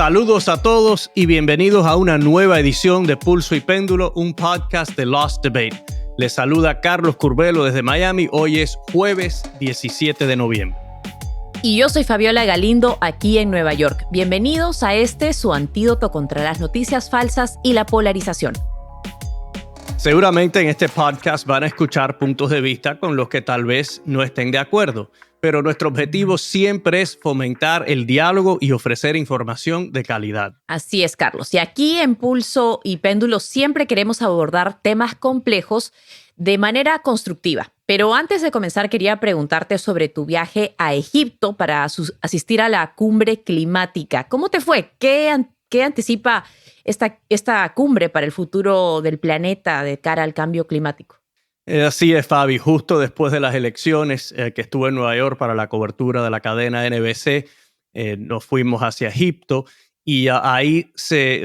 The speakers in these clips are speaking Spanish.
Saludos a todos y bienvenidos a una nueva edición de Pulso y Péndulo, un podcast de Lost Debate. Les saluda Carlos Curbelo desde Miami. Hoy es jueves 17 de noviembre. Y yo soy Fabiola Galindo, aquí en Nueva York. Bienvenidos a su antídoto contra las noticias falsas y la polarización. Seguramente en este podcast van a escuchar puntos de vista con los que tal vez no estén de acuerdo, pero nuestro objetivo siempre es fomentar el diálogo y ofrecer información de calidad. Así es, Carlos. Y aquí en Pulso y Péndulo siempre queremos abordar temas complejos de manera constructiva. Pero antes de comenzar, quería preguntarte sobre tu viaje a Egipto para asistir a la cumbre climática. ¿Cómo te fue? ¿Qué anticipa esta cumbre para el futuro del planeta de cara al cambio climático? Así es, Fabi. Justo después de las elecciones que estuve en Nueva York para la cobertura de la cadena NBC, nos fuimos hacia Egipto y ahí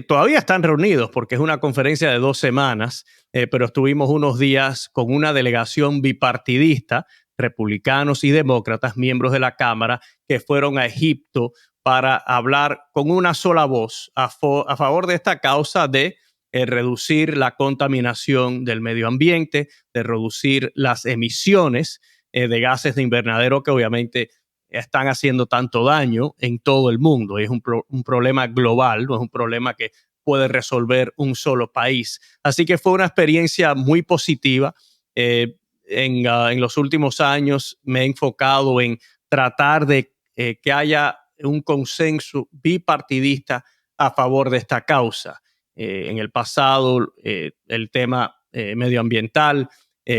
todavía están reunidos porque es una conferencia de 2 semanas, pero estuvimos unos días con una delegación bipartidista, republicanos y demócratas, miembros de la Cámara, que fueron a Egipto para hablar con una sola voz a favor de esta causa de reducir la contaminación del medio ambiente, de reducir las emisiones de gases de invernadero que obviamente están haciendo tanto daño en todo el mundo. Es un problema global, no es un problema que puede resolver un solo país. Así que fue una experiencia muy positiva. En los últimos años me he enfocado en tratar de que haya un consenso bipartidista a favor de esta causa. En el pasado, el tema medioambiental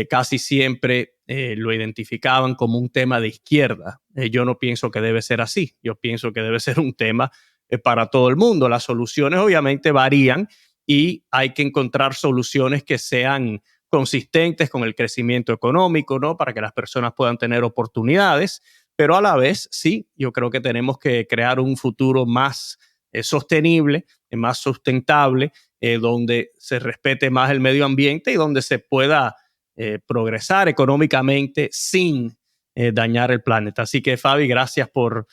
casi siempre lo identificaban como un tema de izquierda. Yo no pienso que debe ser así. Yo pienso que debe ser un tema para todo el mundo. Las soluciones obviamente varían y hay que encontrar soluciones que sean consistentes con el crecimiento económico, ¿no? Para que las personas puedan tener oportunidades, pero a la vez, sí, yo creo que tenemos que crear un futuro más sostenible, más sustentable, donde se respete más el medio ambiente y donde se pueda progresar económicamente sin dañar el planeta. Así que, Fabi, gracias por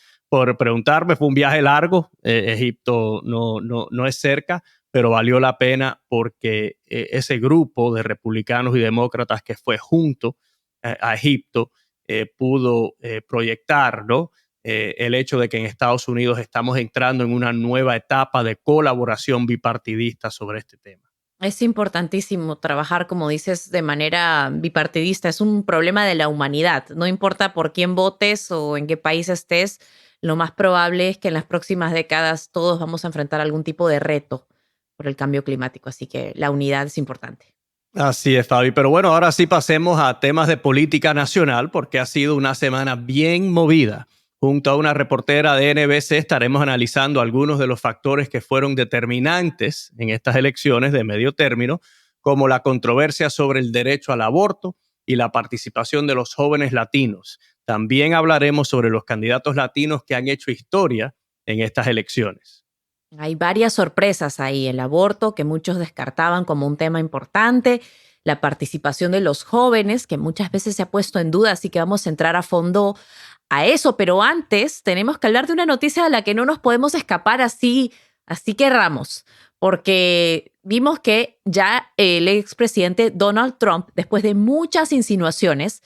preguntarme. Fue un viaje largo. Egipto no es cerca, pero valió la pena porque ese grupo de republicanos y demócratas que fue junto a Egipto pudo proyectar, ¿no? El hecho de que en Estados Unidos estamos entrando en una nueva etapa de colaboración bipartidista sobre este tema. Es importantísimo trabajar, como dices, de manera bipartidista. Es un problema de la humanidad. No importa por quién votes o en qué país estés, lo más probable es que en las próximas décadas todos vamos a enfrentar algún tipo de reto por el cambio climático. Así que la unidad es importante. Así es, Fabi. Pero bueno, ahora sí pasemos a temas de política nacional porque ha sido una semana bien movida. Junto a una reportera de NBC estaremos analizando algunos de los factores que fueron determinantes en estas elecciones de medio término, como la controversia sobre el derecho al aborto y la participación de los jóvenes latinos. También hablaremos sobre los candidatos latinos que han hecho historia en estas elecciones. Hay varias sorpresas ahí. El aborto, que muchos descartaban como un tema importante, la participación de los jóvenes, que muchas veces se ha puesto en duda, así que vamos a entrar a fondo a eso. Pero antes tenemos que hablar de una noticia a la que no nos podemos escapar así querramos, porque vimos que ya el expresidente Donald Trump, después de muchas insinuaciones,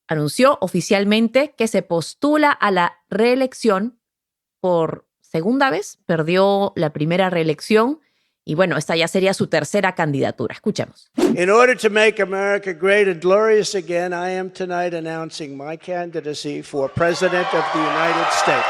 anunció oficialmente que se postula a la reelección por segunda vez. Perdió la primera reelección y bueno, esta ya sería su tercera candidatura. Escuchemos. In order to make America great and glorious again, I am tonight announcing my candidacy for President of the United States.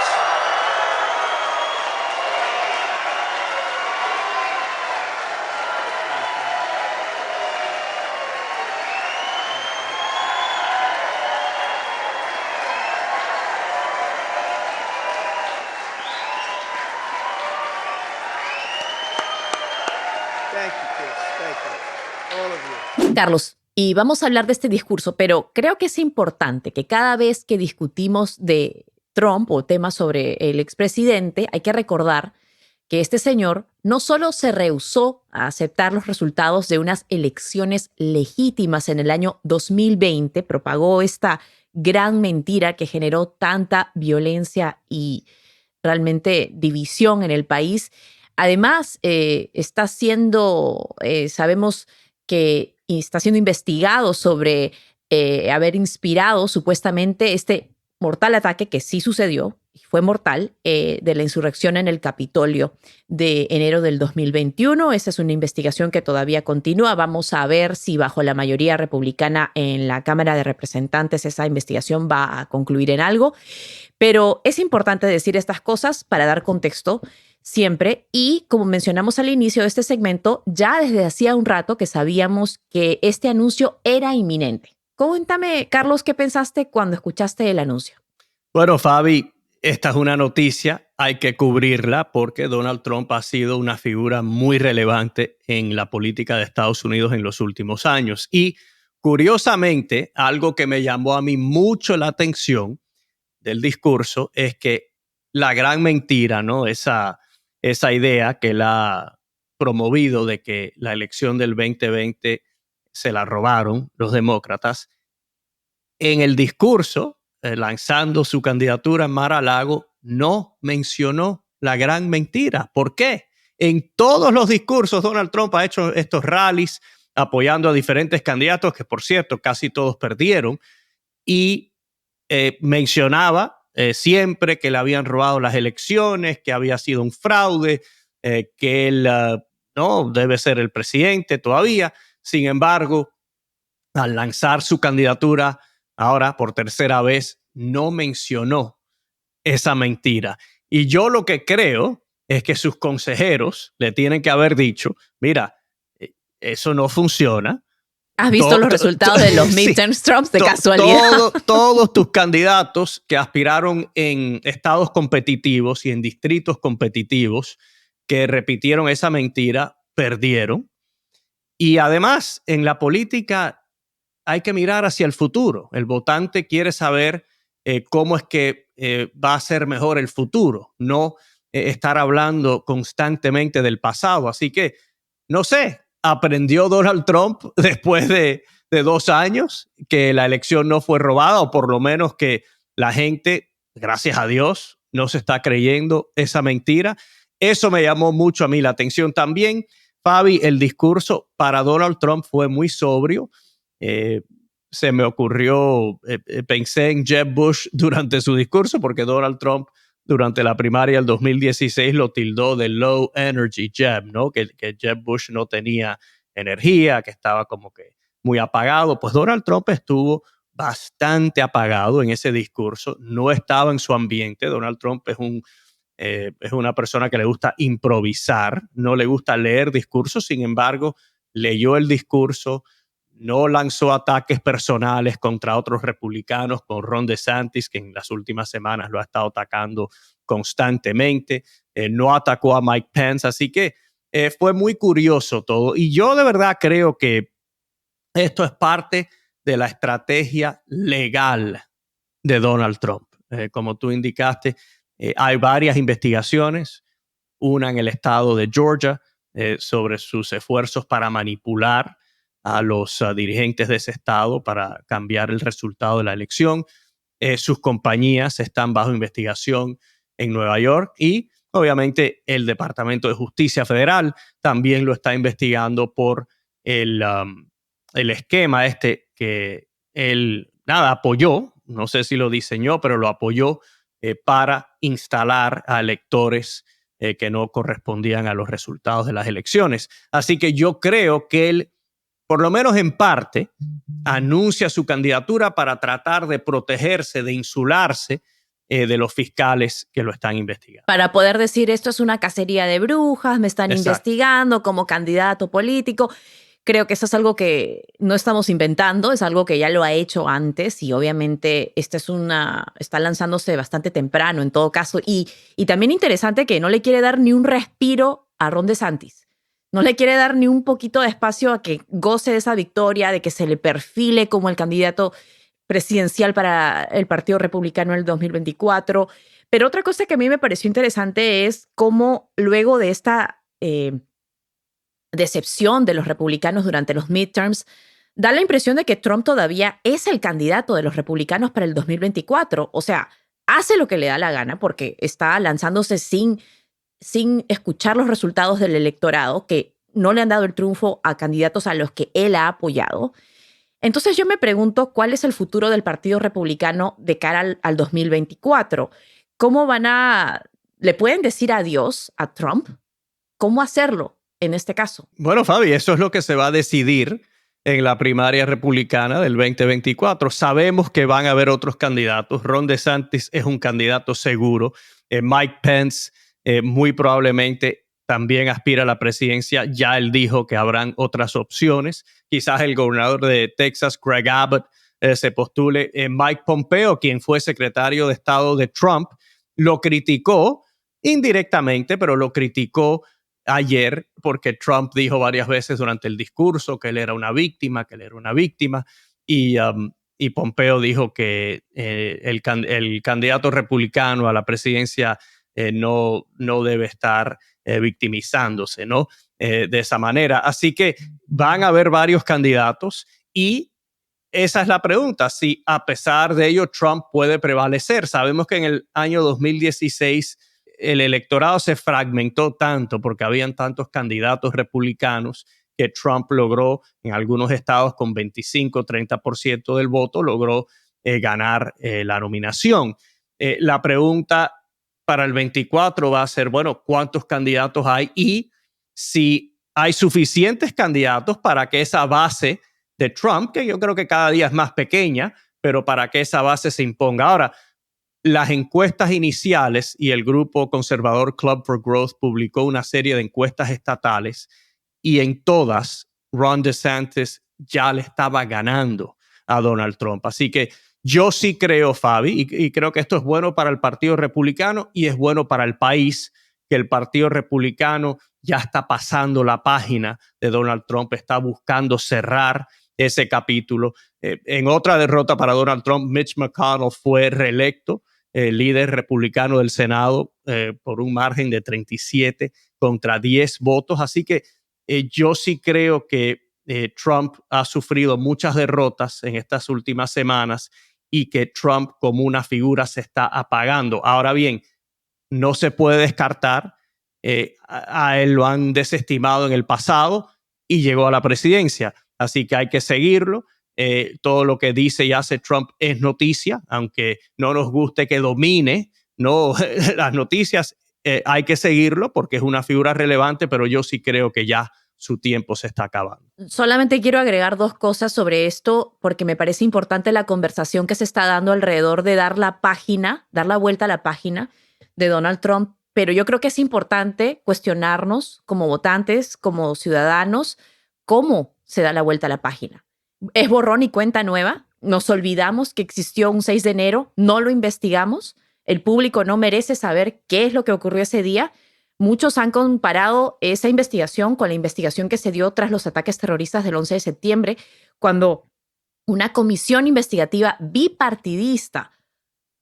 Carlos, y vamos a hablar de este discurso, pero creo que es importante que cada vez que discutimos de Trump o temas sobre el expresidente, hay que recordar que este señor no solo se rehusó a aceptar los resultados de unas elecciones legítimas en el año 2020, propagó esta gran mentira que generó tanta violencia y realmente división en el país. Además, está siendo, sabemos que está siendo investigado sobre haber inspirado supuestamente este mortal ataque que sí sucedió, y fue mortal, de la insurrección en el Capitolio de enero del 2021. Esa es una investigación que todavía continúa. Vamos a ver si bajo la mayoría republicana en la Cámara de Representantes esa investigación va a concluir en algo. Pero es importante decir estas cosas para dar contexto siempre. Y como mencionamos al inicio de este segmento, ya desde hacía un rato que sabíamos que este anuncio era inminente. Cuéntame, Carlos, ¿qué pensaste cuando escuchaste el anuncio? Bueno, Fabi, esta es una noticia, hay que cubrirla porque Donald Trump ha sido una figura muy relevante en la política de Estados Unidos en los últimos años. Y curiosamente, algo que me llamó a mí mucho la atención del discurso es que la gran mentira, ¿no? Esa idea que él ha promovido de que la elección del 2020 se la robaron los demócratas, en el discurso, lanzando su candidatura en Mar-a-Lago, no mencionó la gran mentira. ¿Por qué? En todos los discursos Donald Trump ha hecho estos rallies apoyando a diferentes candidatos que, por cierto, casi todos perdieron, y mencionaba siempre que le habían robado las elecciones, que había sido un fraude, que él no debe ser el presidente todavía. Sin embargo, al lanzar su candidatura ahora por tercera vez, no mencionó esa mentira. Y yo lo que creo es que sus consejeros le tienen que haber dicho, mira, eso no funciona. ¿Has visto los resultados de los midterms Trump de casualidad? Todos tus candidatos que aspiraron en estados competitivos y en distritos competitivos que repitieron esa mentira, perdieron. Y además, en la política hay que mirar hacia el futuro. El votante quiere saber cómo es que va a ser mejor el futuro, no estar hablando constantemente del pasado. Así que, no sé, aprendió Donald Trump después de 2 años que la elección no fue robada, o por lo menos que la gente, gracias a Dios, no se está creyendo esa mentira. Eso me llamó mucho a mí la atención también. Fabi, el discurso para Donald Trump fue muy sobrio. Se me ocurrió, pensé en Jeb Bush durante su discurso, porque Donald Trump durante la primaria del 2016 lo tildó de low energy Jeb, ¿no? Que Jeb Bush no tenía energía, que estaba como que muy apagado. Pues Donald Trump estuvo bastante apagado en ese discurso, no estaba en su ambiente. Donald Trump es una persona que le gusta improvisar, no le gusta leer discursos. Sin embargo, leyó el discurso, no lanzó ataques personales contra otros republicanos, con Ron DeSantis, que en las últimas semanas lo ha estado atacando constantemente, no atacó a Mike Pence, así que fue muy curioso todo. Y yo de verdad creo que esto es parte de la estrategia legal de Donald Trump. Como tú indicaste, hay varias investigaciones, una en el estado de Georgia, sobre sus esfuerzos para manipular a los dirigentes de ese estado para cambiar el resultado de la elección. Sus compañías están bajo investigación en Nueva York, y obviamente el Departamento de Justicia Federal también lo está investigando por el esquema que él apoyó, no sé si lo diseñó, pero lo apoyó para instalar a electores que no correspondían a los resultados de las elecciones. Así que yo creo que él, por lo menos en parte, anuncia su candidatura para tratar de protegerse, de insularse de los fiscales que lo están investigando. Para poder decir, esto es una cacería de brujas, me están investigando como candidato político. Creo que eso es algo que no estamos inventando, es algo que ya lo ha hecho antes, y obviamente está lanzándose bastante temprano en todo caso. Y también interesante que no le quiere dar ni un respiro a Ron DeSantis. No le quiere dar ni un poquito de espacio a que goce de esa victoria, de que se le perfile como el candidato presidencial para el Partido Republicano en el 2024. Pero otra cosa que a mí me pareció interesante es cómo luego de esta decepción de los republicanos durante los midterms, da la impresión de que Trump todavía es el candidato de los republicanos para el 2024. O sea, hace lo que le da la gana porque está lanzándose sin escuchar los resultados del electorado, que no le han dado el triunfo a candidatos a los que él ha apoyado. Entonces yo me pregunto cuál es el futuro del Partido Republicano de cara al 2024. ¿Cómo le pueden decir adiós a Trump? ¿Cómo hacerlo en este caso? Bueno, Fabi, eso es lo que se va a decidir en la primaria republicana del 2024. Sabemos que van a haber otros candidatos. Ron DeSantis es un candidato seguro. Mike Pence muy probablemente también aspira a la presidencia. Ya él dijo que habrán otras opciones. Quizás el gobernador de Texas, Greg Abbott, se postule. Mike Pompeo, quien fue secretario de Estado de Trump, lo criticó indirectamente, pero lo criticó ayer porque Trump dijo varias veces durante el discurso que él era una víctima, y Pompeo dijo que el candidato republicano a la presidencia no debe estar victimizándose, ¿no? De esa manera. Así que van a haber varios candidatos y esa es la pregunta, si a pesar de ello Trump puede prevalecer. Sabemos que en el año 2016 el electorado se fragmentó tanto porque habían tantos candidatos republicanos que Trump logró en algunos estados con 25-30% del voto, logró ganar la nominación. La pregunta para el 24 va a ser, bueno, ¿cuántos candidatos hay? Y si hay suficientes candidatos para que esa base de Trump, que yo creo que cada día es más pequeña, pero para que esa base se imponga. Ahora, las encuestas iniciales y el grupo conservador Club for Growth publicó una serie de encuestas estatales y en todas Ron DeSantis ya le estaba ganando a Donald Trump. Así que yo sí creo, Fabi, y creo que esto es bueno para el Partido Republicano y es bueno para el país, que el Partido Republicano ya está pasando la página de Donald Trump, está buscando cerrar ese capítulo. En otra derrota para Donald Trump, Mitch McConnell fue reelecto líder republicano del Senado por un margen de 37 contra 10 votos. Así que yo sí creo que Trump ha sufrido muchas derrotas en estas últimas semanas y que Trump como una figura se está apagando. Ahora bien, no se puede descartar. A él lo han desestimado en el pasado y llegó a la presidencia. Así que hay que seguirlo. Todo lo que dice y hace Trump es noticia, aunque no nos guste que domine, ¿no? Las noticias, hay que seguirlo porque es una figura relevante, pero yo sí creo que ya su tiempo se está acabando. Solamente quiero agregar dos cosas sobre esto porque me parece importante la conversación que se está dando alrededor de dar la vuelta a la página de Donald Trump, pero yo creo que es importante cuestionarnos como votantes, como ciudadanos, cómo se da la vuelta a la página. ¿Es borrón y cuenta nueva? ¿Nos olvidamos que existió un 6 de enero? ¿No lo investigamos? ¿El público no merece saber qué es lo que ocurrió ese día? Muchos han comparado esa investigación con la investigación que se dio tras los ataques terroristas del 11 de septiembre, cuando una comisión investigativa bipartidista,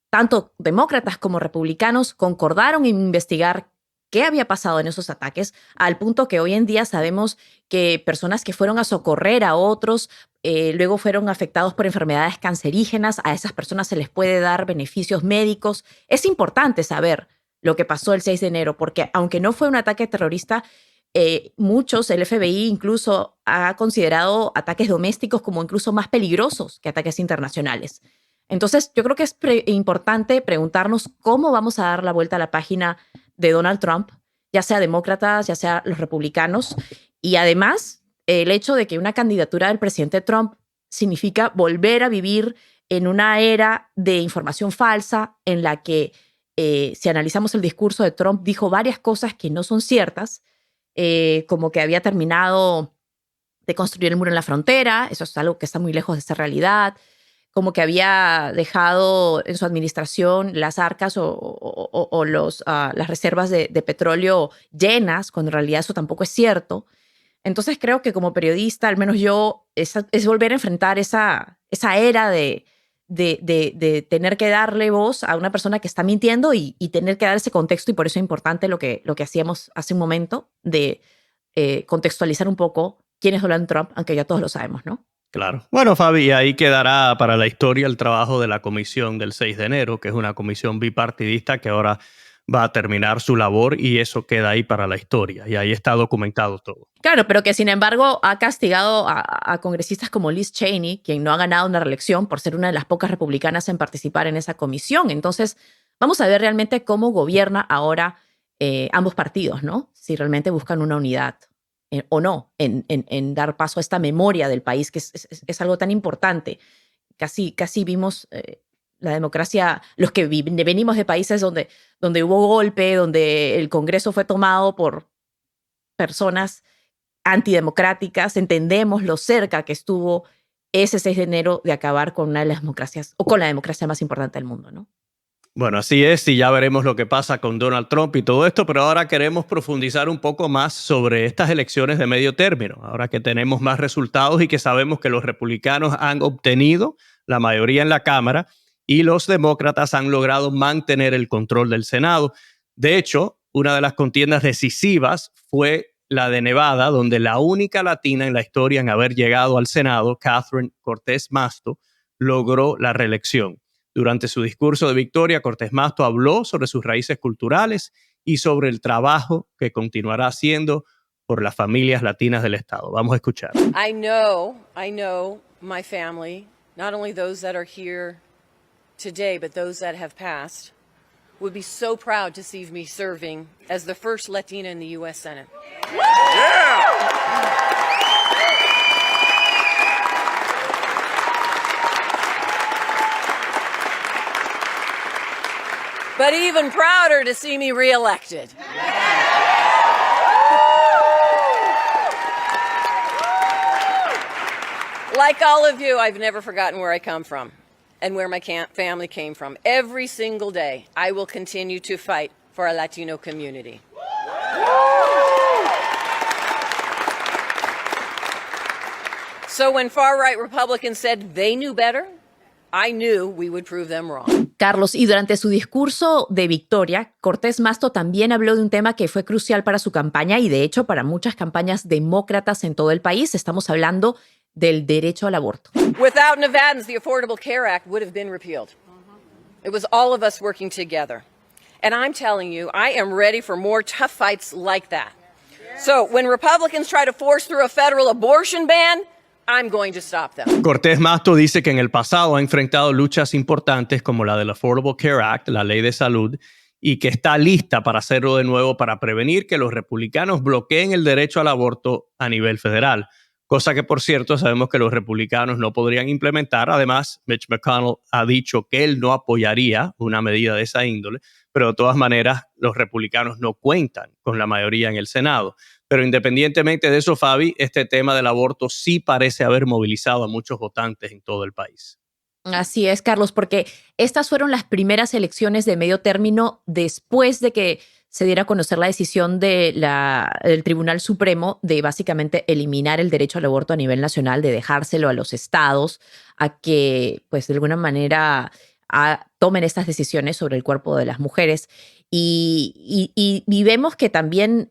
tanto demócratas como republicanos, concordaron en investigar qué había pasado en esos ataques, al punto que hoy en día sabemos que personas que fueron a socorrer a otros, luego fueron afectados por enfermedades cancerígenas, a esas personas se les puede dar beneficios médicos. Es importante saber lo que pasó el 6 de enero, porque aunque no fue un ataque terrorista, muchos, el FBI incluso ha considerado ataques domésticos como incluso más peligrosos que ataques internacionales. Entonces, yo creo que es importante preguntarnos cómo vamos a dar la vuelta a la página de Donald Trump, ya sea demócratas, ya sea los republicanos, y además el hecho de que una candidatura del presidente Trump significa volver a vivir en una era de información falsa en la que, si analizamos el discurso de Trump, dijo varias cosas que no son ciertas, como que había terminado de construir el muro en la frontera, eso es algo que está muy lejos de ser realidad, como que había dejado en su administración las arcas o las reservas de petróleo llenas, cuando en realidad eso tampoco es cierto. Entonces creo que como periodista, al menos yo, es volver a enfrentar esa era de tener que darle voz a una persona que está mintiendo y tener que dar ese contexto, y por eso es importante lo que hacíamos hace un momento de contextualizar un poco quién es Donald Trump, aunque ya todos lo sabemos, ¿no? Claro. Bueno, Fabi, y ahí quedará para la historia el trabajo de la comisión del 6 de enero, que es una comisión bipartidista que ahora va a terminar su labor y eso queda ahí para la historia. Y ahí está documentado todo. Claro, pero que sin embargo ha castigado a congresistas como Liz Cheney, quien no ha ganado una reelección por ser una de las pocas republicanas en participar en esa comisión. Entonces, vamos a ver realmente cómo gobierna ahora ambos partidos, ¿no? Si realmente buscan una unidad o no en dar paso a esta memoria del país, que es algo tan importante. Casi vimos la democracia, los que venimos de países donde hubo golpe, donde el Congreso fue tomado por personas antidemocráticas, entendemos lo cerca que estuvo ese 6 de enero de acabar con una de las democracias, o con la democracia más importante del mundo, ¿no? Bueno, así es, y ya veremos lo que pasa con Donald Trump y todo esto, pero ahora queremos profundizar un poco más sobre estas elecciones de medio término, ahora que tenemos más resultados y que sabemos que los republicanos han obtenido la mayoría en la Cámara y los demócratas han logrado mantener el control del Senado. De hecho, una de las contiendas decisivas fue la de Nevada, donde la única latina en la historia en haber llegado al Senado, Catherine Cortés Masto, logró la reelección. Durante su discurso de victoria, Cortés Masto habló sobre sus raíces culturales y sobre el trabajo que continuará haciendo por las familias latinas del estado. Vamos a escuchar. I know my family, not only those that are here today, but those that have passed, would be so proud to see me serving as the first Latina in the U.S. Senate. But even prouder to see me reelected. Like all of you, I've never forgotten where I come from and where my family came from. Every single day, I will continue to fight for our Latino community. So when far-right Republicans said they knew better, I knew we would prove them wrong. Carlos, y durante su discurso de victoria, Cortés Masto también habló de un tema que fue crucial para su campaña y de hecho para muchas campañas demócratas en todo el país. Estamos hablando del derecho al aborto. Without Nevadans, the Affordable Care Act would have been repealed. It was all of us working together. And I'm telling you, I am ready for more tough fights like that. So when Republicans try to force through a federal abortion ban, I'm going to stop them. Cortés Masto dice que en el pasado ha enfrentado luchas importantes como la del Affordable Care Act, la ley de salud, y que está lista para hacerlo de nuevo para prevenir que los republicanos bloqueen el derecho al aborto a nivel federal. Cosa que, por cierto, sabemos que los republicanos no podrían implementar. Además, Mitch McConnell ha dicho que él no apoyaría una medida de esa índole, pero de todas maneras los republicanos no cuentan con la mayoría en el Senado. Pero independientemente de eso, Fabi, este tema del aborto sí parece haber movilizado a muchos votantes en todo el país. Así es, Carlos, porque estas fueron las primeras elecciones de medio término después de que se diera a conocer la decisión del Tribunal Supremo de básicamente eliminar el derecho al aborto a nivel nacional, de dejárselo a los estados, a que, pues, de alguna manera tomen estas decisiones sobre el cuerpo de las mujeres. Y vemos que también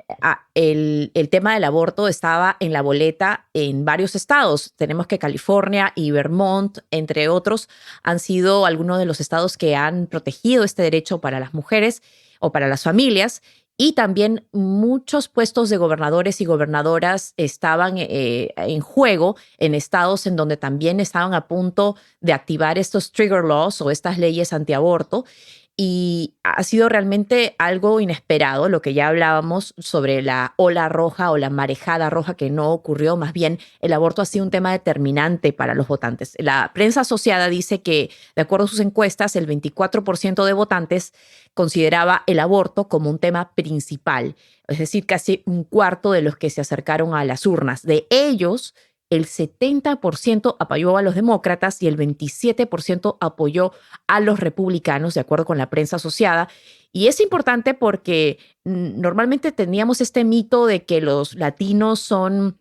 el tema del aborto estaba en la boleta en varios estados. Tenemos que California y Vermont, entre otros, han sido algunos de los estados que han protegido este derecho para las mujeres o para las familias. Y también muchos puestos de gobernadores y gobernadoras estaban en juego en estados en donde también estaban a punto de activar estos trigger laws o estas leyes antiaborto. Y ha sido realmente algo inesperado, lo que ya hablábamos sobre la ola roja o la marejada roja que no ocurrió. Más bien, el aborto ha sido un tema determinante para los votantes. La prensa asociada dice que, de acuerdo a sus encuestas, el 24% de votantes consideraba el aborto como un tema principal. Es decir, casi un cuarto de los que se acercaron a las urnas. De ellos, el 70% apoyó a los demócratas y el 27% apoyó a los republicanos, de acuerdo con la prensa asociada. Y es importante porque normalmente teníamos este mito de que los latinos son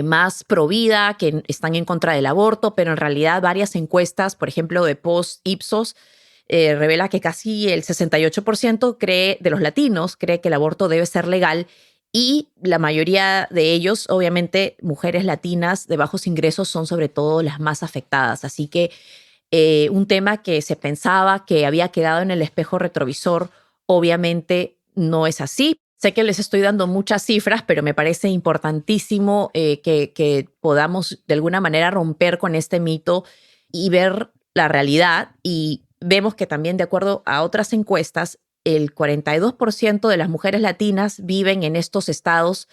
más pro vida, que están en contra del aborto, pero en realidad varias encuestas, por ejemplo, de Post Ipsos, revela que casi el 68% de los latinos cree que el aborto debe ser legal y la mayoría de ellos, obviamente, mujeres latinas de bajos ingresos son sobre todo las más afectadas. Así que un tema que se pensaba que había quedado en el espejo retrovisor, obviamente no es así. Sé que les estoy dando muchas cifras, pero me parece importantísimo que podamos de alguna manera romper con este mito y ver la realidad. Y vemos que también, de acuerdo a otras encuestas, el 42% de las mujeres latinas viven en estos estados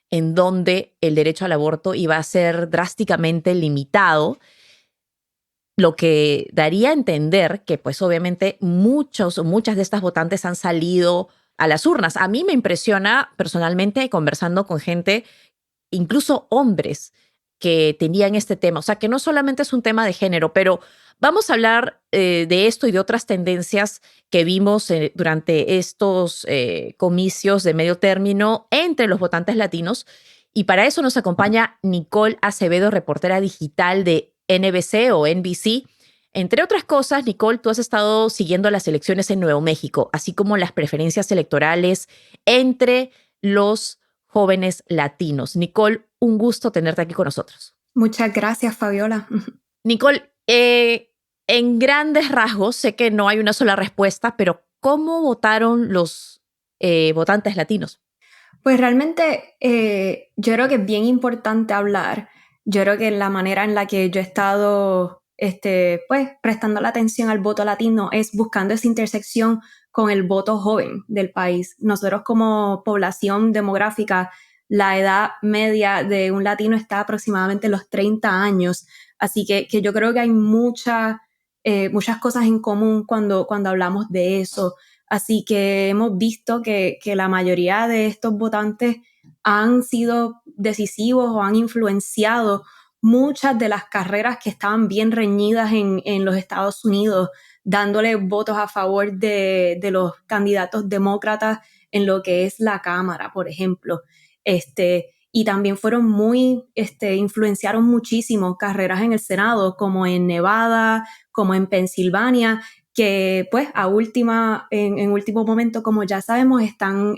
en donde el derecho al aborto iba a ser drásticamente limitado, lo que daría a entender que pues obviamente muchas de estas votantes han salido a las urnas. A mí me impresiona personalmente conversando con gente, incluso hombres, que tenían este tema. O sea, que no solamente es un tema de género, pero vamos a hablar de esto y de otras tendencias que vimos durante estos comicios de medio término entre los votantes latinos. Y para eso nos acompaña Nicole Acevedo, reportera digital de NBC o NBC. Entre otras cosas, Nicole, tú has estado siguiendo las elecciones en Nuevo México, así como las preferencias electorales entre los jóvenes latinos. Nicole, un gusto tenerte aquí con nosotros. Muchas gracias, Fabiola. Nicole, en grandes rasgos, sé que no hay una sola respuesta, pero ¿cómo votaron los votantes latinos? Pues realmente yo creo que es bien importante hablar. Yo creo que la manera en la que yo he estado pues, prestando la atención al voto latino es buscando esa intersección con el voto joven del país. Nosotros como población demográfica, la edad media de un latino está aproximadamente los 30 años. Así que yo creo que hay muchas cosas en común cuando hablamos de eso. Así que hemos visto que la mayoría de estos votantes han sido decisivos o han influenciado muchas de las carreras que estaban bien reñidas en los Estados Unidos, dándole votos a favor de los candidatos demócratas en lo que es la Cámara, por ejemplo. Y también fueron influenciaron muchísimo carreras en el Senado, como en Nevada, como en Pensilvania, que pues en último momento, como ya sabemos, están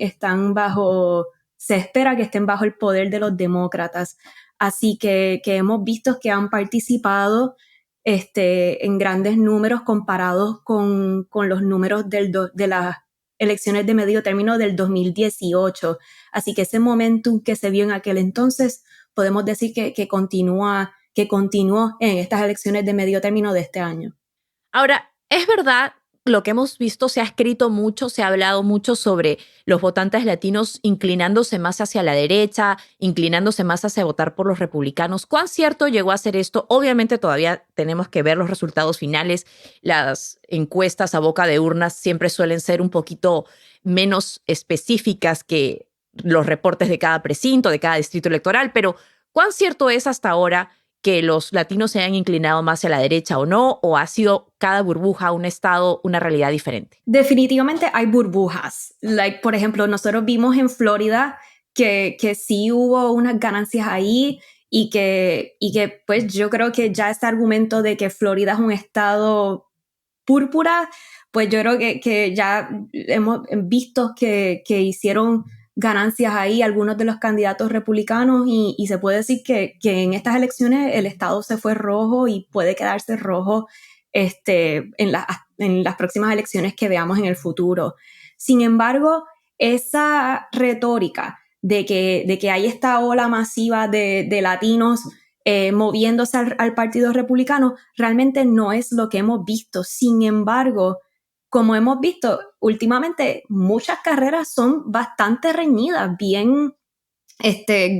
se espera que estén bajo el poder de los demócratas. Así que hemos visto que han participado en grandes números comparados con los números de las elecciones de medio término del 2018. Así que ese momentum que se vio en aquel entonces, podemos decir que continuó en estas elecciones de medio término de este año. Ahora, es verdad, lo que hemos visto, se ha escrito mucho, se ha hablado mucho sobre los votantes latinos inclinándose más hacia la derecha, inclinándose más hacia votar por los republicanos. ¿Cuán cierto llegó a ser esto? Obviamente todavía tenemos que ver los resultados finales. Las encuestas a boca de urnas siempre suelen ser un poquito menos específicas que los reportes de cada precinto, de cada distrito electoral, pero ¿cuán cierto es hasta ahora que los latinos se hayan inclinado más hacia la derecha o no? ¿O ha sido cada burbuja, un estado, una realidad diferente? Definitivamente hay burbujas. Por ejemplo, nosotros vimos en Florida que sí hubo unas ganancias ahí y que pues yo creo que ya ese argumento de que Florida es un estado púrpura, pues yo creo que ya hemos visto que hicieron ganancias ahí algunos de los candidatos republicanos y se puede decir que en estas elecciones el estado se fue rojo y puede quedarse rojo en las próximas elecciones que veamos en el futuro. Sin embargo, esa retórica de que hay esta ola masiva de latinos moviéndose al Partido Republicano realmente no es lo que hemos visto. Sin embargo, como hemos visto últimamente, muchas carreras son bastante reñidas,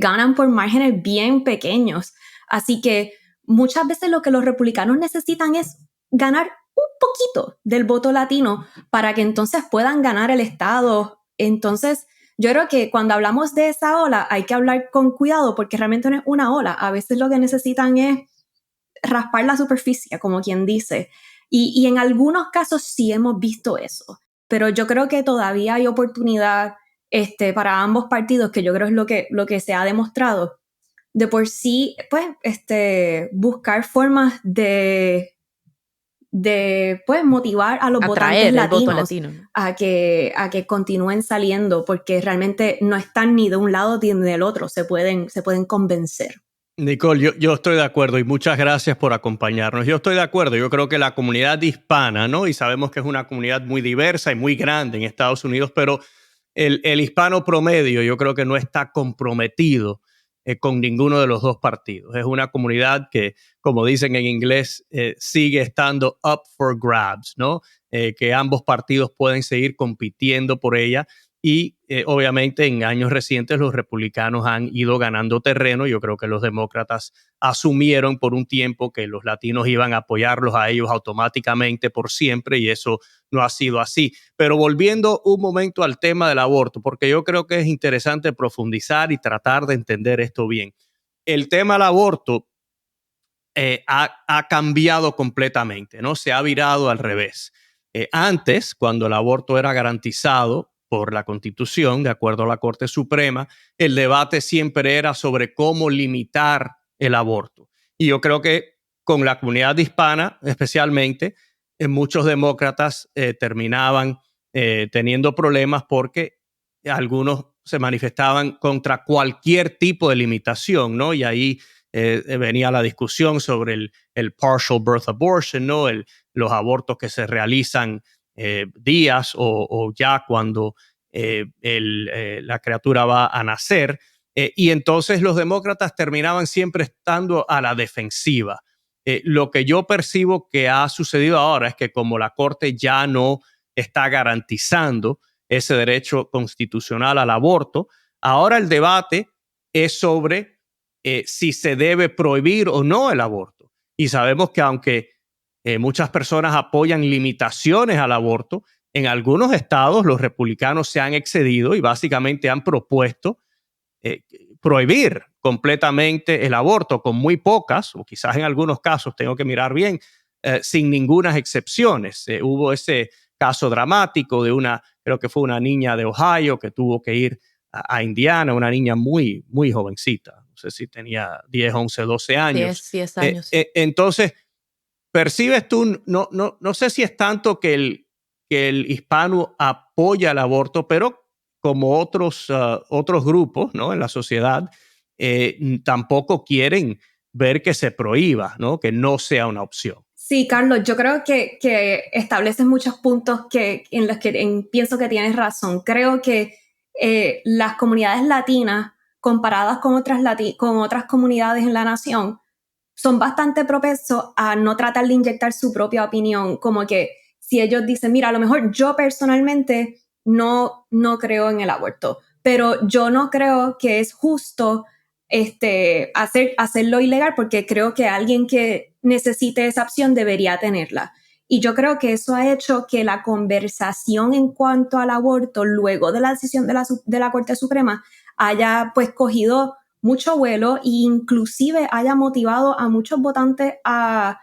ganan por márgenes bien pequeños. Así que muchas veces lo que los republicanos necesitan es ganar un poquito del voto latino para que entonces puedan ganar el estado. Entonces, yo creo que cuando hablamos de esa ola hay que hablar con cuidado porque realmente no es una ola. A veces lo que necesitan es raspar la superficie, como quien dice. Y en algunos casos sí hemos visto eso. Pero yo creo que todavía hay oportunidad para ambos partidos, que yo creo es lo que se ha demostrado. De por sí, pues, buscar formas de pues motivar a los votantes Atraer el voto latinos latino, ¿no? a que continúen saliendo, porque realmente no están ni de un lado ni del otro, se pueden convencer. Nicole, yo estoy de acuerdo y muchas gracias por acompañarnos. Yo estoy de acuerdo. Yo creo que la comunidad hispana, ¿no? Y sabemos que es una comunidad muy diversa y muy grande en Estados Unidos, pero el hispano promedio yo creo que no está comprometido con ninguno de los dos partidos. Es una comunidad que, como dicen en inglés, sigue estando up for grabs, ¿no? Que ambos partidos pueden seguir compitiendo por ella. Y obviamente en años recientes los republicanos han ido ganando terreno. Yo creo que los demócratas asumieron por un tiempo que los latinos iban a apoyarlos a ellos automáticamente por siempre y eso no ha sido así. Pero volviendo un momento al tema del aborto, porque yo creo que es interesante profundizar y tratar de entender esto bien. El tema del aborto ha cambiado completamente, ¿no? Se ha virado al revés. Antes, cuando el aborto era garantizado por la Constitución, de acuerdo a la Corte Suprema, el debate siempre era sobre cómo limitar el aborto. Y yo creo que con la comunidad hispana, especialmente, muchos demócratas terminaban teniendo problemas porque algunos se manifestaban contra cualquier tipo de limitación, ¿no? Y ahí venía la discusión sobre el partial birth abortion, ¿no? Los abortos que se realizan días o ya cuando la criatura va a nacer. Y entonces los demócratas terminaban siempre estando a la defensiva. Lo que yo percibo que ha sucedido ahora es que como la Corte ya no está garantizando ese derecho constitucional al aborto, ahora el debate es sobre si se debe prohibir o no el aborto. Y sabemos que aunque muchas personas apoyan limitaciones al aborto, en algunos estados los republicanos se han excedido y básicamente han propuesto prohibir completamente el aborto con muy pocas, o quizás en algunos casos, tengo que mirar bien, sin ninguna excepciones. Hubo ese caso dramático de creo que fue una niña de Ohio que tuvo que ir a Indiana, una niña muy, muy jovencita. No sé si tenía 10, 11, 12 años. 10 años. Entonces, percibes tú, no sé si es tanto que el hispano apoya el aborto, pero como otros grupos, ¿no? En la sociedad, tampoco quieren ver que se prohíba, ¿no? Que no sea una opción. Sí, Carlos, yo creo que estableces muchos puntos en los que pienso que tienes razón. Creo que las comunidades latinas, comparadas con otras comunidades en la nación, son bastante propensos a no tratar de inyectar su propia opinión, como que si ellos dicen, mira, a lo mejor yo personalmente no creo en el aborto, pero yo no creo que es justo hacerlo ilegal porque creo que alguien que necesite esa opción debería tenerla. Y yo creo que eso ha hecho que la conversación en cuanto al aborto luego de la decisión de la Corte Suprema haya pues cogido mucho vuelo e inclusive haya motivado a muchos votantes a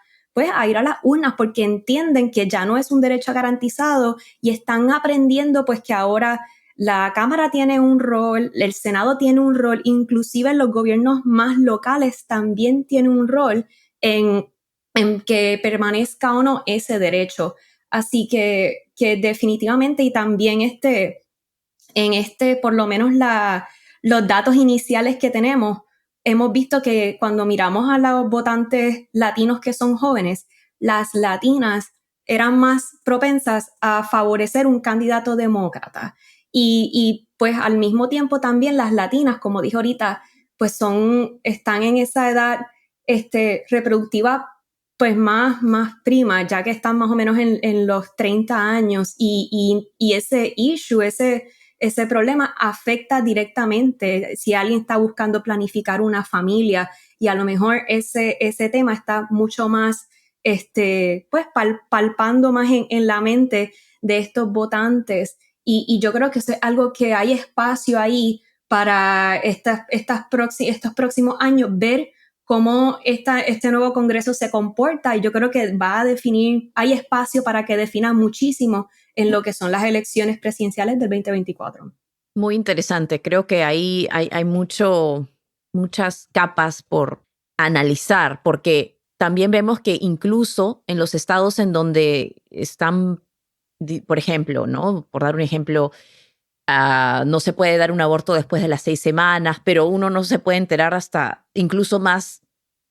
ir a las urnas porque entienden que ya no es un derecho garantizado y están aprendiendo pues que ahora la Cámara tiene un rol, el Senado tiene un rol, inclusive los gobiernos más locales también tienen un rol en que permanezca o no ese derecho. Así que definitivamente y también por lo menos los datos iniciales que tenemos, hemos visto que cuando miramos a los votantes latinos que son jóvenes, las latinas eran más propensas a favorecer un candidato demócrata. Y pues al mismo tiempo también las latinas, como dije ahorita, pues están en esa edad reproductiva pues más prima, ya que están más o menos en los 30 años y ese issue, ese problema afecta directamente si alguien está buscando planificar una familia y a lo mejor ese tema está mucho más, pues palpando más en la mente de estos votantes y yo creo que eso es algo que hay espacio ahí para estos próximos años, ver cómo este nuevo Congreso se comporta y yo creo que va a definir, hay espacio para que defina muchísimo en lo que son las elecciones presidenciales del 2024. Muy interesante. Creo que ahí hay muchas capas por analizar, porque también vemos que incluso en los estados en donde están, por ejemplo, ¿no? Por dar un ejemplo, no se puede dar un aborto después de las 6 semanas, pero uno no se puede enterar hasta incluso más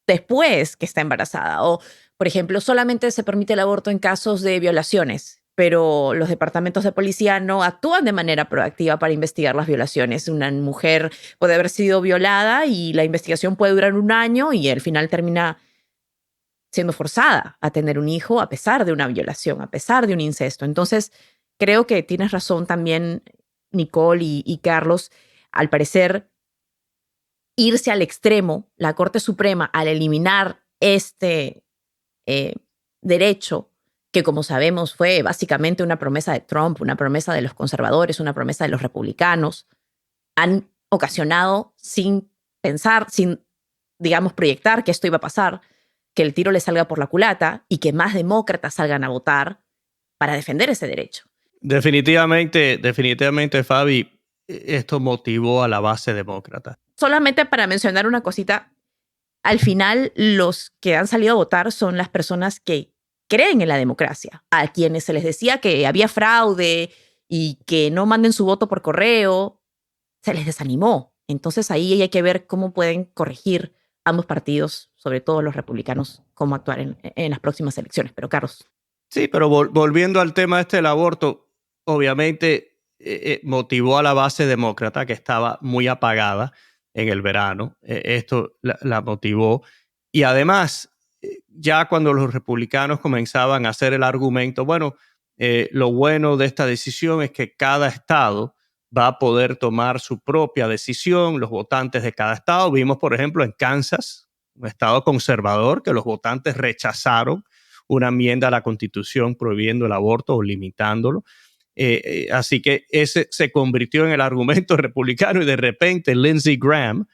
después que está embarazada. O, por ejemplo, solamente se permite el aborto en casos de violaciones, pero los departamentos de policía no actúan de manera proactiva para investigar las violaciones. Una mujer puede haber sido violada y la investigación puede durar 1 año y al final termina siendo forzada a tener un hijo a pesar de una violación, a pesar de un incesto. Entonces, creo que tienes razón también, Nicole y Carlos. Al parecer, irse al extremo, la Corte Suprema, al eliminar este derecho, que como sabemos fue básicamente una promesa de Trump, una promesa de los conservadores, una promesa de los republicanos, han ocasionado, sin pensar, sin, digamos, proyectar que esto iba a pasar, que el tiro le salga por la culata y que más demócratas salgan a votar para defender ese derecho. Definitivamente, Fabi, esto motivó a la base demócrata. Solamente para mencionar una cosita, al final los que han salido a votar son las personas que creen en la democracia, a quienes se les decía que había fraude y que no manden su voto por correo, se les desanimó. Entonces ahí hay que ver cómo pueden corregir ambos partidos, sobre todo los republicanos, cómo actuar en las próximas elecciones. Pero Carlos. Sí, pero volviendo al tema del aborto, obviamente motivó a la base demócrata que estaba muy apagada en el verano. Esto la motivó. Y además, ya cuando los republicanos comenzaban a hacer el argumento, bueno, lo bueno de esta decisión es que cada estado va a poder tomar su propia decisión, los votantes de cada estado. Vimos, por ejemplo, en Kansas, un estado conservador, que los votantes rechazaron una enmienda a la Constitución prohibiendo el aborto o limitándolo. Así que ese se convirtió en el argumento republicano y de repente Lindsey Graham,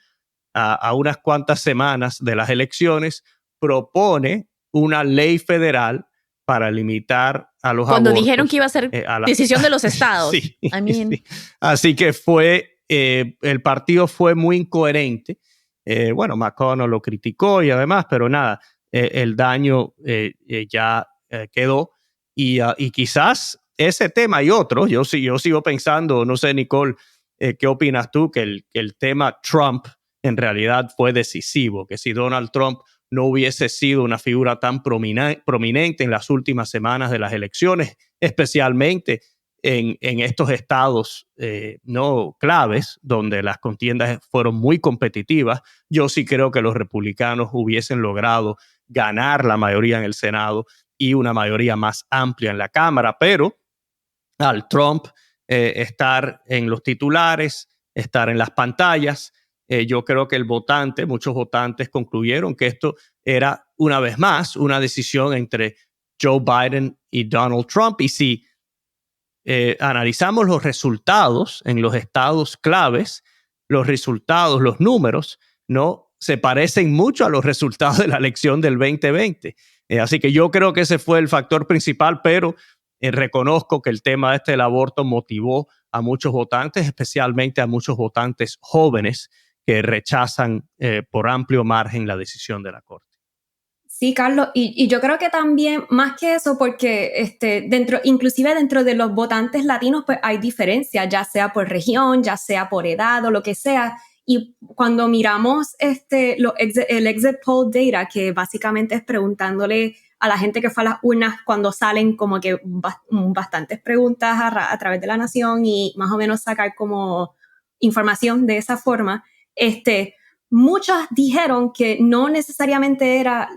a unas cuantas semanas de las elecciones, propone una ley federal para limitar a los Cuando abortos. Dijeron que iba a ser decisión de los estados. Sí, sí. Así que el partido fue muy incoherente. Bueno, McConnell lo criticó y además, pero nada, el daño ya quedó. Y quizás ese tema y otros, yo sigo pensando, no sé, Nicole, ¿qué opinas tú? Que el tema Trump en realidad fue decisivo, que si Donald Trump no hubiese sido una figura tan prominente en las últimas semanas de las elecciones, especialmente en estos estados no claves, donde las contiendas fueron muy competitivas, yo sí creo que los republicanos hubiesen logrado ganar la mayoría en el Senado y una mayoría más amplia en la Cámara, pero al Trump estar en los titulares, estar en las pantallas, yo creo que muchos votantes concluyeron que esto era una vez más una decisión entre Joe Biden y Donald Trump. Y si analizamos los resultados en los estados claves, los resultados, los números, no se parecen mucho a los resultados de la elección del 2020. Así que yo creo que ese fue el factor principal, pero reconozco que el tema del aborto motivó a muchos votantes, especialmente a muchos votantes jóvenes que rechazan por amplio margen la decisión de la Corte. Sí, Carlos, y yo creo que también, más que eso, porque inclusive dentro de los votantes latinos, pues hay diferencias, ya sea por región, ya sea por edad o lo que sea. Y cuando miramos el exit poll data, que básicamente es preguntándole a la gente que fue a las urnas cuando salen como que bastantes preguntas a través de la nación y más o menos sacar como información de esa forma, muchos dijeron que no necesariamente era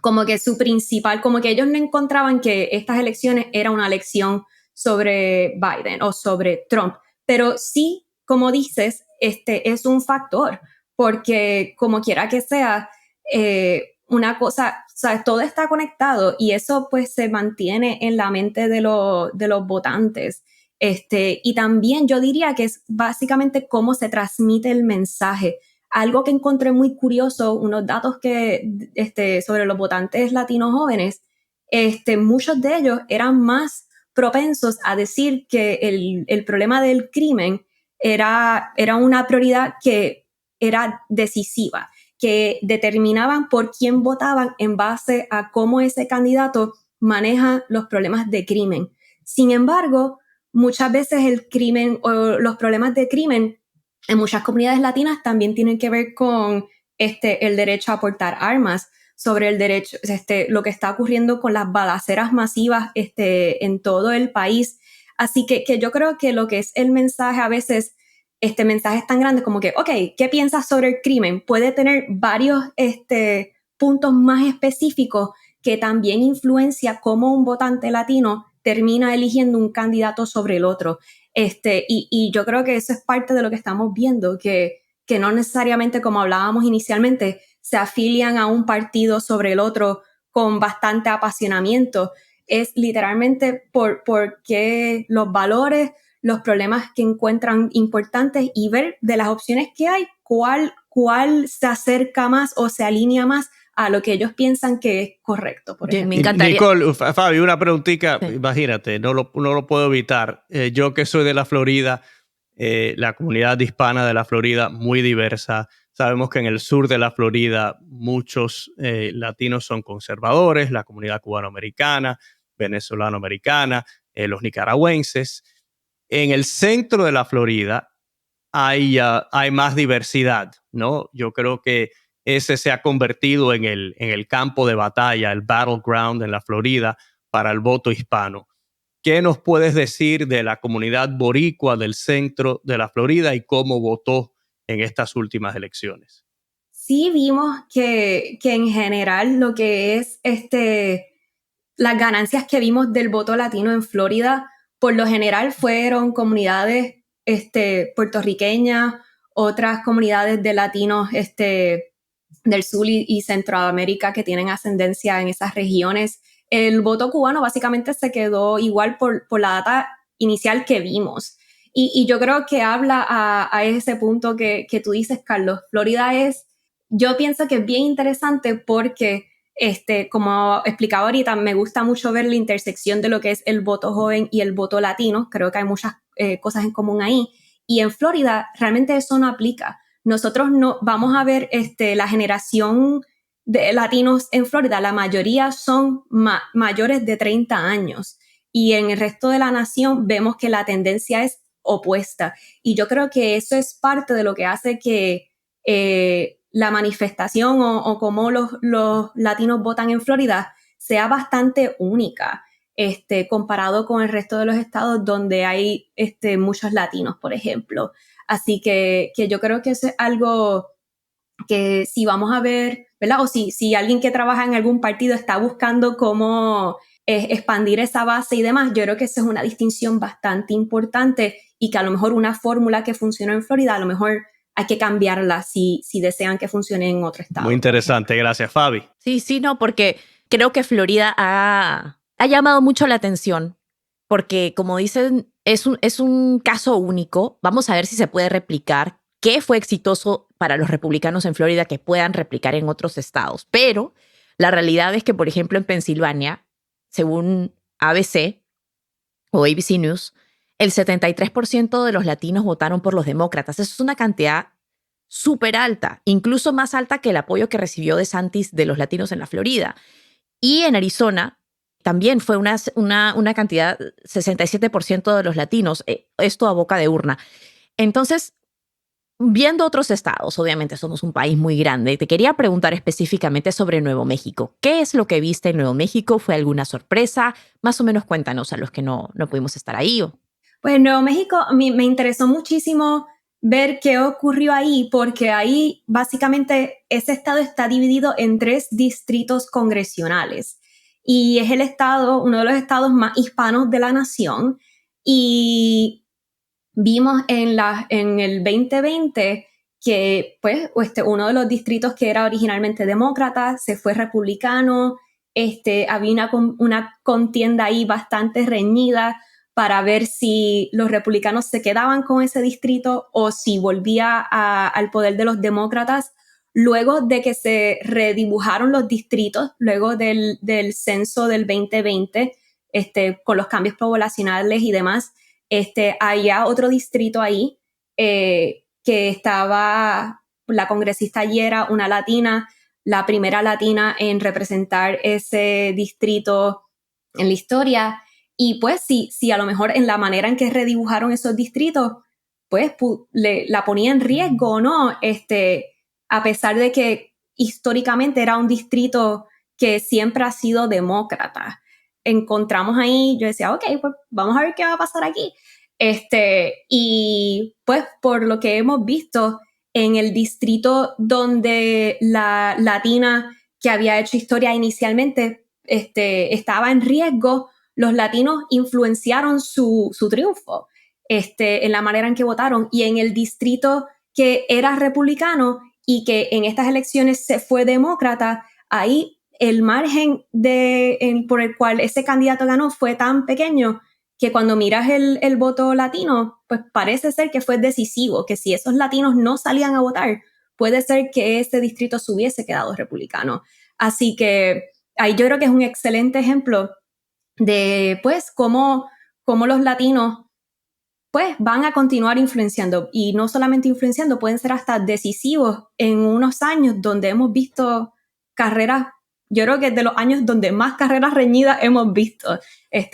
como que su principal, como que ellos no encontraban que estas elecciones era una elección sobre Biden o sobre Trump, pero sí, como dices, es un factor, porque como quiera que sea, una cosa, o sea, todo está conectado y eso pues se mantiene en la mente de los votantes. Y también yo diría que es básicamente cómo se transmite el mensaje. Algo que encontré muy curioso, unos datos sobre los votantes latinos jóvenes, muchos de ellos eran más propensos a decir que el problema del crimen era una prioridad que era decisiva, que determinaban por quién votaban en base a cómo ese candidato maneja los problemas de crimen. Sin embargo, muchas veces el crimen o los problemas de crimen en muchas comunidades latinas también tienen que ver con el derecho a portar armas, sobre el derecho, lo que está ocurriendo con las balaceras masivas en todo el país. Así que yo creo que lo que es el mensaje a veces, mensaje es tan grande como que, ok, ¿qué piensas sobre el crimen? Puede tener varios puntos más específicos que también influencia cómo un votante latino termina eligiendo un candidato sobre el otro. Y yo creo que eso es parte de lo que estamos viendo, que no necesariamente, como hablábamos inicialmente, se afilian a un partido sobre el otro con bastante apasionamiento. Es literalmente porque los valores, los problemas que encuentran importantes y ver de las opciones que hay, cuál se acerca más o se alinea más a lo que ellos piensan que es correcto, por ejemplo. Me encantaría. Nicole, Fabi, una preguntita, Sí. Imagínate, no lo puedo evitar. Yo que soy de la Florida, la comunidad hispana de la Florida, muy diversa. Sabemos que en el sur de la Florida muchos latinos son conservadores, la comunidad cubanoamericana, venezolanoamericana, los nicaragüenses. En el centro de la Florida hay más diversidad, ¿no? Yo creo que ese se ha convertido en el campo de batalla, el battleground en la Florida para el voto hispano. ¿Qué nos puedes decir de la comunidad boricua del centro de la Florida y cómo votó en estas últimas elecciones? Sí vimos que en general lo que es las ganancias que vimos del voto latino en Florida, por lo general fueron comunidades puertorriqueñas, otras comunidades de latinos del sur y Centroamérica que tienen ascendencia en esas regiones. El voto cubano básicamente se quedó igual por la data inicial que vimos. Y yo creo que habla a ese punto que tú dices, Carlos. Florida yo pienso que es bien interesante porque como explicaba ahorita, me gusta mucho ver la intersección de lo que es el voto joven y el voto latino. Creo que hay muchas cosas en común ahí. Y en Florida realmente eso no aplica. Nosotros no vamos a ver la generación de latinos en Florida, la mayoría son mayores de 30 años. Y en el resto de la nación vemos que la tendencia es opuesta. Y yo creo que eso es parte de lo que hace que la manifestación o cómo los latinos votan en Florida sea bastante única, comparado con el resto de los estados donde hay muchos latinos, por ejemplo. Así que yo creo que eso es algo que si vamos a ver, ¿verdad? O si alguien que trabaja en algún partido está buscando cómo expandir esa base y demás, yo creo que esa es una distinción bastante importante y que a lo mejor una fórmula que funcionó en Florida, a lo mejor hay que cambiarla si desean que funcione en otro estado. Muy interesante, gracias, Fabi. Sí, no, porque creo que Florida ha llamado mucho la atención, porque como dicen, es un caso único. Vamos a ver si se puede replicar. ¿Qué fue exitoso para los republicanos en Florida que puedan replicar en otros estados? Pero la realidad es que, por ejemplo, en Pensilvania, según ABC o ABC News, el 73% de los latinos votaron por los demócratas. Eso es una cantidad súper alta, incluso más alta que el apoyo que recibió DeSantis de los latinos en la Florida. Y en Arizona también fue una cantidad, 67% de los latinos, esto a boca de urna. Entonces, viendo otros estados, obviamente somos un país muy grande, te quería preguntar específicamente sobre Nuevo México. ¿Qué es lo que viste en Nuevo México? ¿Fue alguna sorpresa? Más o menos cuéntanos a los que no pudimos estar ahí. Pues en Nuevo México me interesó muchísimo ver qué ocurrió ahí, porque ahí básicamente ese estado está dividido en 3 distritos congresionales y es uno de los estados más hispanos de la nación. Y vimos en el 2020 que pues, uno de los distritos que era originalmente demócrata se fue republicano. Había una contienda ahí bastante reñida para ver si los republicanos se quedaban con ese distrito o si volvía al poder de los demócratas. Luego de que se redibujaron los distritos, luego del censo del 2020, con los cambios poblacionales y demás, había otro distrito ahí que estaba la congresista allí era una latina, la primera latina en representar ese distrito en la historia. Y pues si a lo mejor en la manera en que redibujaron esos distritos, pues la ponía en riesgo, ¿no? A pesar de que históricamente era un distrito que siempre ha sido demócrata. Encontramos ahí, yo decía, ok, pues vamos a ver qué va a pasar aquí. Y pues por lo que hemos visto en el distrito donde la latina que había hecho historia inicialmente estaba en riesgo, los latinos influenciaron su triunfo en la manera en que votaron. Y en el distrito que era republicano y que en estas elecciones se fue demócrata, ahí el margen por el cual ese candidato ganó fue tan pequeño que cuando miras el voto latino, pues parece ser que fue decisivo, que si esos latinos no salían a votar, puede ser que ese distrito se hubiese quedado republicano. Así que ahí yo creo que es un excelente ejemplo de pues cómo los latinos pues van a continuar influenciando, y no solamente influenciando, pueden ser hasta decisivos en unos años donde hemos visto carreras. Yo creo que es de los años donde más carreras reñidas hemos visto.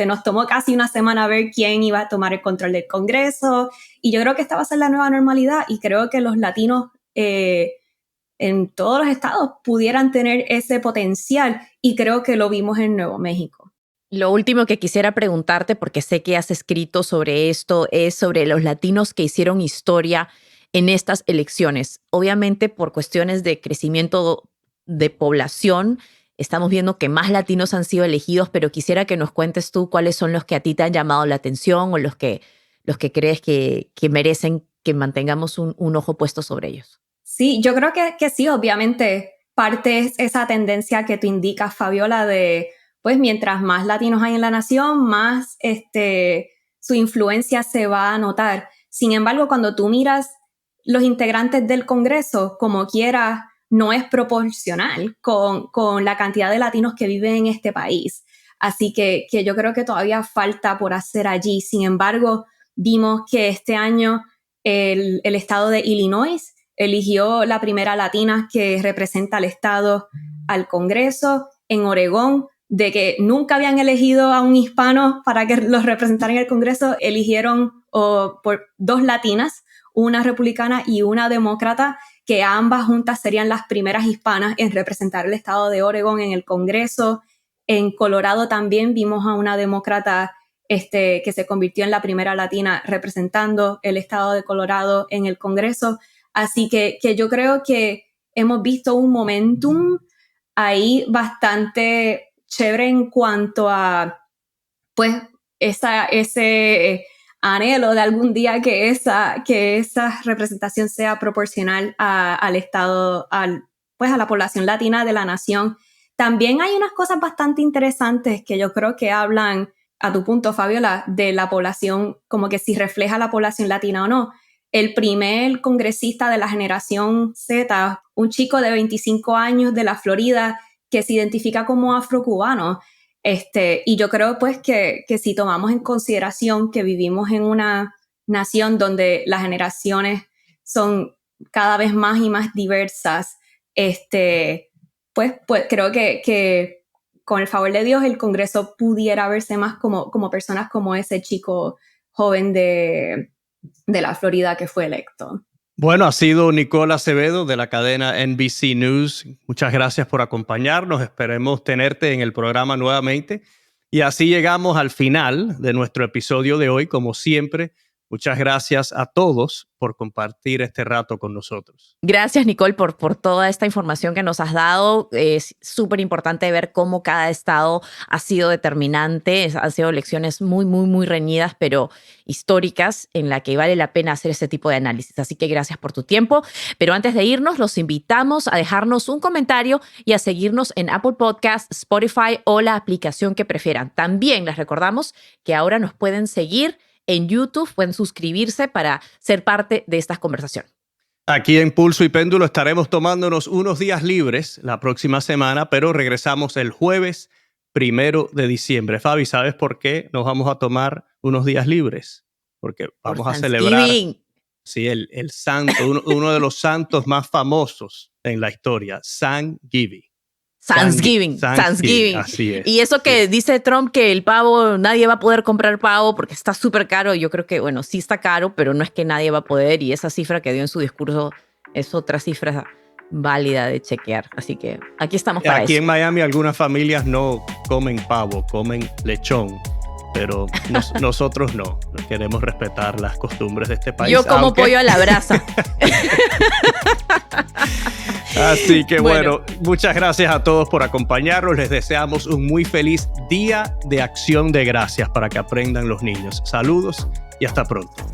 Nos tomó casi una semana ver quién iba a tomar el control del Congreso, y yo creo que esta va a ser la nueva normalidad, y creo que los latinos en todos los estados pudieran tener ese potencial, y creo que lo vimos en Nuevo México. Lo último que quisiera preguntarte, porque sé que has escrito sobre esto, es sobre los latinos que hicieron historia en estas elecciones. Obviamente, por cuestiones de crecimiento de población, estamos viendo que más latinos han sido elegidos, pero quisiera que nos cuentes tú cuáles son los que a ti te han llamado la atención o los que crees que merecen que mantengamos un ojo puesto sobre ellos. Sí, yo creo que sí, obviamente parte es esa tendencia que tú indicas, Fabiola, de pues mientras más latinos hay en la nación, más su influencia se va a notar. Sin embargo, cuando tú miras los integrantes del Congreso, como quiera, no es proporcional con la cantidad de latinos que viven en este país. Así que yo creo que todavía falta por hacer allí. Sin embargo, vimos que este año el estado de Illinois eligió la primera latina que representa al estado al Congreso. En Oregón, de que nunca habían elegido a un hispano para que los representara en el Congreso, eligieron por 2 latinas, una republicana y una demócrata, que ambas juntas serían las primeras hispanas en representar el estado de Oregón en el Congreso. En Colorado también vimos a una demócrata que se convirtió en la primera latina representando el estado de Colorado en el Congreso. Así que yo creo que hemos visto un momentum ahí bastante chévere en cuanto a pues ese anhelo de algún día que esa representación sea proporcional al estado, pues a la población latina de la nación. También hay unas cosas bastante interesantes que yo creo que hablan, a tu punto, Fabiola, de la población, como que si refleja la población latina o no. El primer congresista de la generación Z, un chico de 25 años de la Florida, que se identifica como afrocubano. Y yo creo pues que si tomamos en consideración que vivimos en una nación donde las generaciones son cada vez más y más diversas, pues creo que con el favor de Dios el Congreso pudiera verse más como personas como ese chico joven de la Florida que fue electo. Bueno, ha sido Nicole Acevedo de la cadena NBC News. Muchas gracias por acompañarnos. Esperemos tenerte en el programa nuevamente. Y así llegamos al final de nuestro episodio de hoy. Como siempre, muchas gracias a todos por compartir este rato con nosotros. Gracias, Nicole, por toda esta información que nos has dado. Es súper importante ver cómo cada estado ha sido determinante. Han sido elecciones muy, muy, muy reñidas, pero históricas, en la que vale la pena hacer este tipo de análisis. Así que gracias por tu tiempo. Pero antes de irnos, los invitamos a dejarnos un comentario y a seguirnos en Apple Podcasts, Spotify o la aplicación que prefieran. También les recordamos que ahora nos pueden seguir en YouTube, pueden suscribirse para ser parte de esta conversación. Aquí en Pulso y Péndulo estaremos tomándonos unos días libres la próxima semana, pero regresamos el jueves 1 de diciembre. Fabi, ¿sabes por qué nos vamos a tomar unos días libres? Porque vamos a celebrar Sí, el santo, uno de los santos más famosos en la historia, Thanksgiving. Thanksgiving. Así es. Y eso que dice Trump, que el pavo, nadie va a poder comprar pavo porque está súper caro. Yo creo que, bueno, sí está caro, pero no es que nadie va a poder. Y esa cifra que dio en su discurso es otra cifra válida de chequear. Así que aquí estamos para Aquí eso. en Miami algunas familias no comen pavo, comen lechón. Pero nosotros no. Queremos respetar las costumbres de este país. Yo como pollo a la brasa. Así que bueno, muchas gracias a todos por acompañarnos. Les deseamos un muy feliz Día de Acción de Gracias para que aprendan los niños. Saludos y hasta pronto.